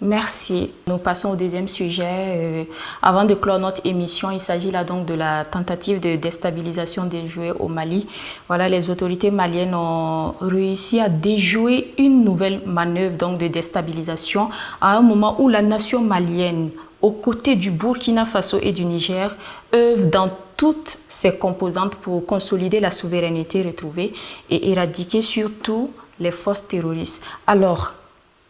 Merci. Nous passons au deuxième sujet. Avant de clore notre émission, il s'agit là donc de la tentative de déstabilisation déjouée au Mali. Voilà, les autorités maliennes ont réussi à déjouer une nouvelle manœuvre donc de déstabilisation à un moment où la nation malienne, aux côtés du Burkina Faso et du Niger, œuvre dans toutes ses composantes pour consolider la souveraineté retrouvée et éradiquer surtout les forces terroristes. Alors,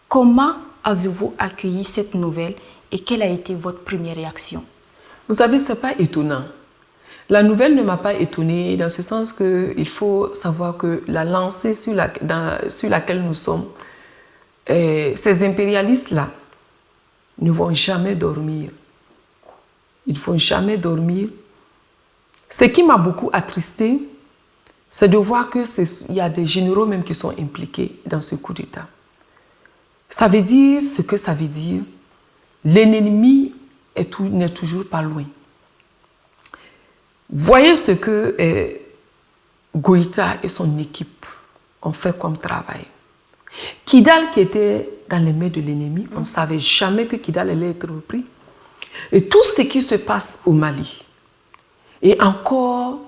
comment avez-vous accueilli cette nouvelle et quelle a été votre première réaction? Vous savez, ce n'est pas étonnant. La nouvelle ne m'a pas étonnée dans ce sens qu'il faut savoir que la lancée sur laquelle nous sommes, ces impérialistes-là ne vont jamais dormir. Ils ne vont jamais dormir. Ce qui m'a beaucoup attristé, c'est de voir qu'il y a des généraux même qui sont impliqués dans ce coup d'État. Ça veut dire ce que ça veut dire. L'ennemi n'est toujours pas loin. Voyez ce que Goïta et son équipe ont fait comme travail. Kidal qui était dans les mains de l'ennemi, on ne savait jamais que Kidal allait être repris. Et tout ce qui se passe au Mali, et encore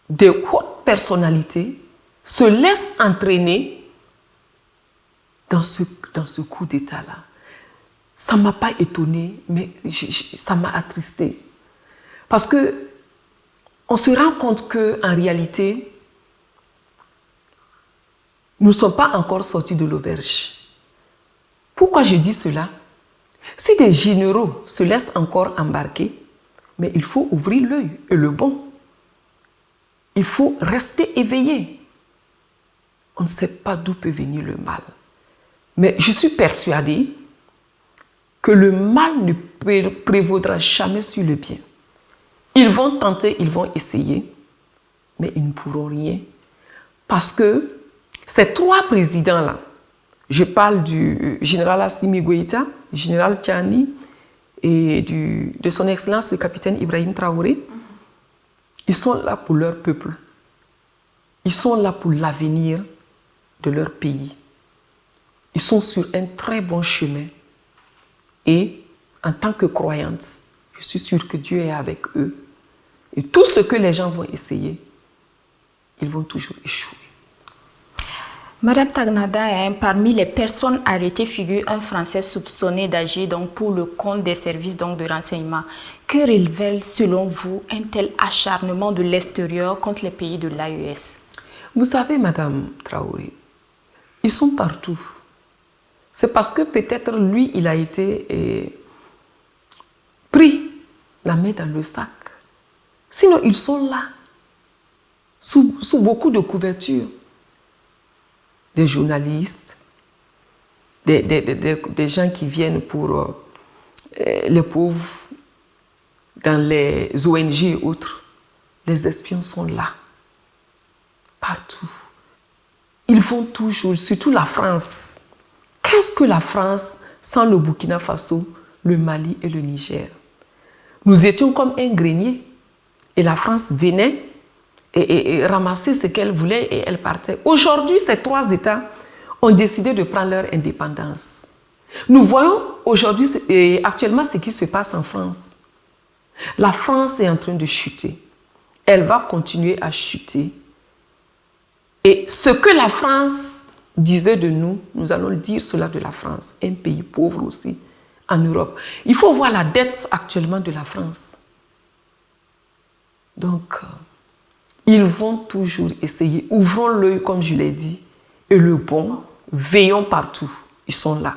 des hautes personnalités se laissent entraîner dans ce coup d'État-là. Ça ne m'a pas étonné, mais ça m'a attristé. Parce qu'on se rend compte qu'en réalité, nous ne sommes pas encore sortis de l'auberge. Pourquoi je dis cela? Si des généraux se laissent encore embarquer, mais il faut ouvrir l'œil et le bon. Il faut rester éveillé. On ne sait pas d'où peut venir le mal. Mais je suis persuadée que le mal ne prévaudra jamais sur le bien. Ils vont tenter, ils vont essayer, mais ils ne pourront rien. Parce que ces trois présidents-là, je parle du général Assimi Goïta, du général Tchani et de son excellence le capitaine Ibrahim Traoré, ils sont là pour leur peuple. Ils sont là pour l'avenir de leur pays. Ils sont sur un très bon chemin. Et en tant que croyante, je suis sûre que Dieu est avec eux. Et tout ce que les gens vont essayer, ils vont toujours échouer. Madame Tagnada, parmi les personnes arrêtées figure un Français soupçonné d'agir pour le compte des services de renseignement. Que révèle selon vous un tel acharnement de l'extérieur contre les pays de l'AES? Vous savez, Madame Traoré, ils sont partout. C'est parce que peut-être lui, il a été pris la main dans le sac. Sinon, ils sont là, sous beaucoup de couvertures. Des journalistes, des gens qui viennent pour les pauvres, dans les ONG et autres. Les espions sont là, partout. Ils vont toujours, surtout la France. Qu'est-ce que la France sans le Burkina Faso, le Mali et le Niger? Nous étions comme un grenier et la France venait et ramasser ce qu'elle voulait et elle partait. Aujourd'hui, ces trois États ont décidé de prendre leur indépendance. Nous voyons aujourd'hui et actuellement ce qui se passe en France. La France est en train de chuter. Elle va continuer à chuter. Et ce que la France disait de nous, nous allons dire cela de la France, un pays pauvre aussi en Europe. Il faut voir la dette actuellement de la France. Donc, ils vont toujours essayer. Ouvrons l'œil, comme je l'ai dit, et le bon, veillons partout. Ils sont là.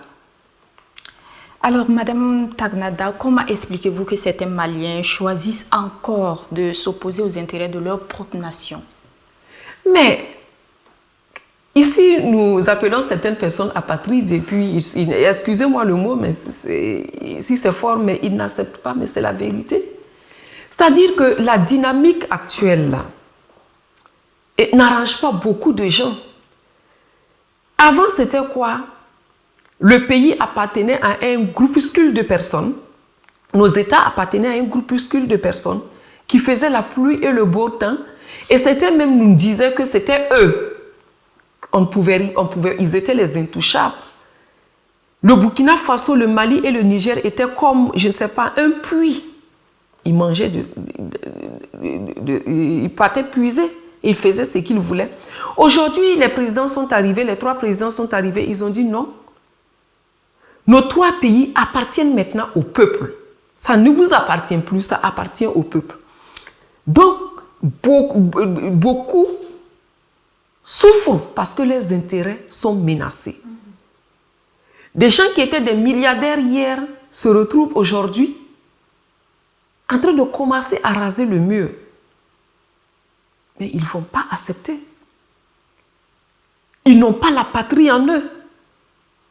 Alors, Madame Tagnada, comment expliquez-vous que certains Maliens choisissent encore de s'opposer aux intérêts de leur propre nation? Mais, ici, nous appelons certaines personnes apatrides et puis, excusez-moi le mot, mais si c'est fort, mais ils n'acceptent pas, mais c'est la vérité. C'est-à-dire que la dynamique actuelle, là, n'arrange pas beaucoup de gens. Avant, c'était quoi? Le pays appartenait à un groupuscule de personnes. Nos États appartenaient à un groupuscule de personnes qui faisaient la pluie et le beau temps. Et c'était même, nous disaient que c'était eux. Ils étaient les intouchables. Le Burkina Faso, le Mali et le Niger étaient comme, je ne sais pas, un puits. Ils mangeaient, ils partaient puiser. Ils faisaient ce qu'ils voulaient. Aujourd'hui, les présidents sont arrivés, les 3 présidents sont arrivés, ils ont dit non. Nos 3 pays appartiennent maintenant au peuple. Ça ne vous appartient plus, ça appartient au peuple. Donc, beaucoup souffrent parce que leurs intérêts sont menacés. Des gens qui étaient des milliardaires hier se retrouvent aujourd'hui en train de commencer à raser le mur. Mais ils ne vont pas accepter. Ils n'ont pas la patrie en eux.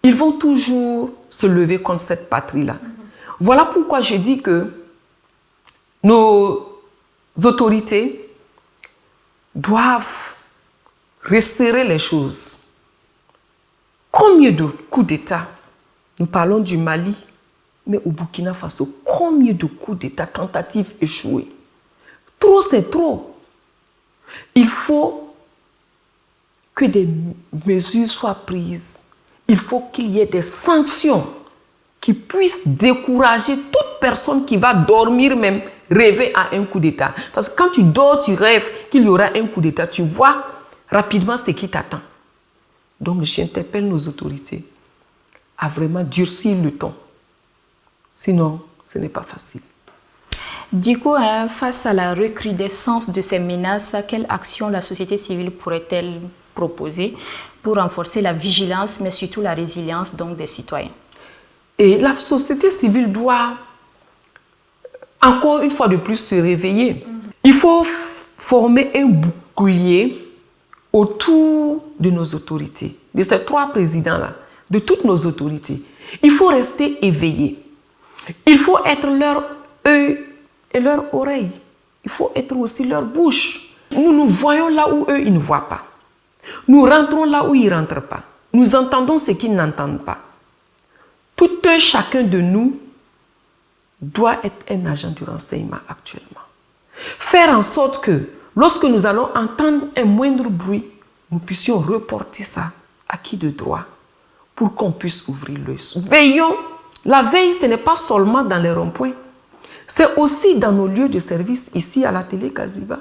Ils vont toujours se lever contre cette patrie-là. Voilà pourquoi je dis que nos autorités doivent resserrer les choses. Combien de coups d'État, nous parlons du Mali, mais au Burkina Faso, combien de coups d'État, tentatives échouées? Trop, c'est trop. Il faut que des mesures soient prises. Il faut qu'il y ait des sanctions qui puissent décourager toute personne qui va dormir même, rêver à un coup d'État. Parce que quand tu dors, tu rêves qu'il y aura un coup d'État, tu vois rapidement ce qui t'attend. Donc j'interpelle nos autorités à vraiment durcir le ton. Sinon, ce n'est pas facile. Du coup, face à la recrudescence de ces menaces, quelle action la société civile pourrait-elle proposer pour renforcer la vigilance, mais surtout la résilience donc, des citoyens? Et la société civile doit, encore une fois de plus, se réveiller. Il faut former un bouclier autour de nos autorités, de ces 3 présidents-là, de toutes nos autorités. Il faut rester éveillé. Il faut être leur œil et leur oreille. Il faut être aussi leur bouche. Nous voyons là où eux, ils ne voient pas. Nous rentrons là où ils ne rentrent pas. Nous entendons ce qu'ils n'entendent pas. Tout un chacun de nous doit être un agent du renseignement actuellement. Faire en sorte que, lorsque nous allons entendre un moindre bruit, nous puissions reporter ça à qui de droit pour qu'on puisse ouvrir l'œil. Veillons. La veille, ce n'est pas seulement dans les ronds-points. C'est aussi dans nos lieux de service, ici à la télé Kaziba.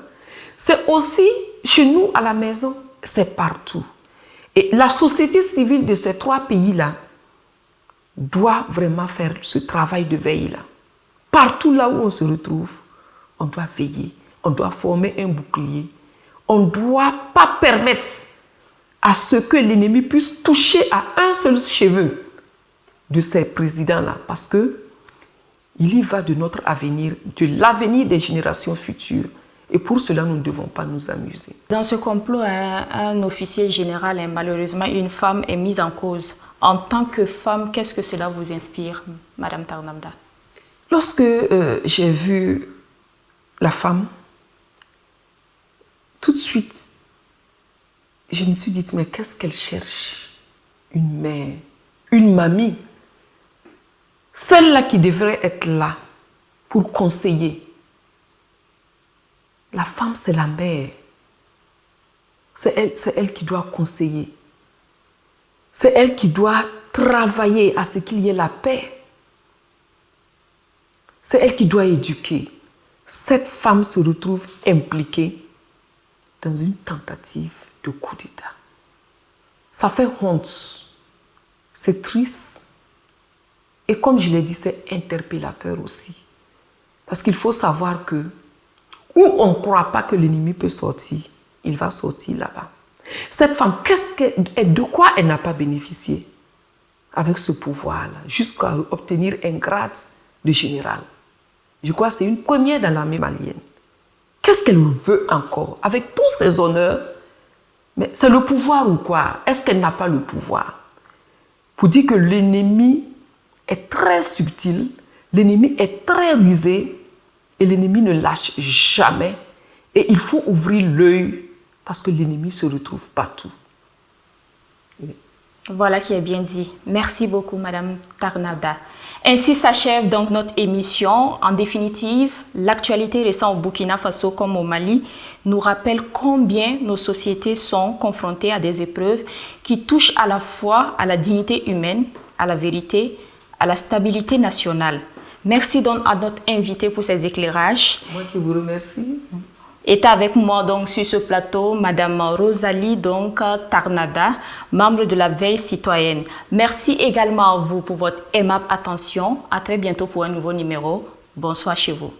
C'est aussi chez nous à la maison. C'est partout. Et la société civile de ces 3 pays-là doit vraiment faire ce travail de veille-là. Partout là où on se retrouve, on doit veiller. On doit former un bouclier. On ne doit pas permettre à ce que l'ennemi puisse toucher à un seul cheveu de ces présidents-là. Parce que il y va de notre avenir, de l'avenir des générations futures. Et pour cela, nous ne devons pas nous amuser. Dans ce complot, un officier général, malheureusement, une femme est mise en cause. En tant que femme, qu'est-ce que cela vous inspire, Madame Tarnamda? Lorsque j'ai vu la femme, tout de suite, je me suis dit, mais qu'est-ce qu'elle cherche? Une mère, une mamie. Celle-là qui devrait être là pour conseiller. La femme, c'est la mère. C'est elle qui doit conseiller. C'est elle qui doit travailler à ce qu'il y ait la paix. C'est elle qui doit éduquer. Cette femme se retrouve impliquée dans une tentative de coup d'État. Ça fait honte. C'est triste. Et comme je l'ai dit, c'est interpellateur aussi. Parce qu'il faut savoir que où on ne croit pas que l'ennemi peut sortir, il va sortir là-bas. Cette femme, de quoi elle n'a pas bénéficié avec ce pouvoir-là, jusqu'à obtenir un grade de général? Je crois que c'est une première dans l'armée malienne. Qu'est-ce qu'elle veut encore? Avec tous ses honneurs, mais c'est le pouvoir ou quoi? Est-ce qu'elle n'a pas le pouvoir? Pour dire que l'ennemi est très subtil, l'ennemi est très rusé, et l'ennemi ne lâche jamais. Et il faut ouvrir l'œil parce que l'ennemi se retrouve partout. Oui. Voilà qui est bien dit. Merci beaucoup, Madame Tarnamda. Ainsi s'achève donc notre émission. En définitive, l'actualité récente au Burkina Faso comme au Mali nous rappelle combien nos sociétés sont confrontées à des épreuves qui touchent à la fois à la dignité humaine, à la vérité, à la stabilité nationale. Merci donc à notre invité pour ses éclairages. Moi qui vous remercie. Est avec moi donc sur ce plateau Madame Rosalie donc Tarnada, membre de la Veille citoyenne. Merci également à vous pour votre aimable attention. À très bientôt pour un nouveau numéro. Bonsoir chez vous.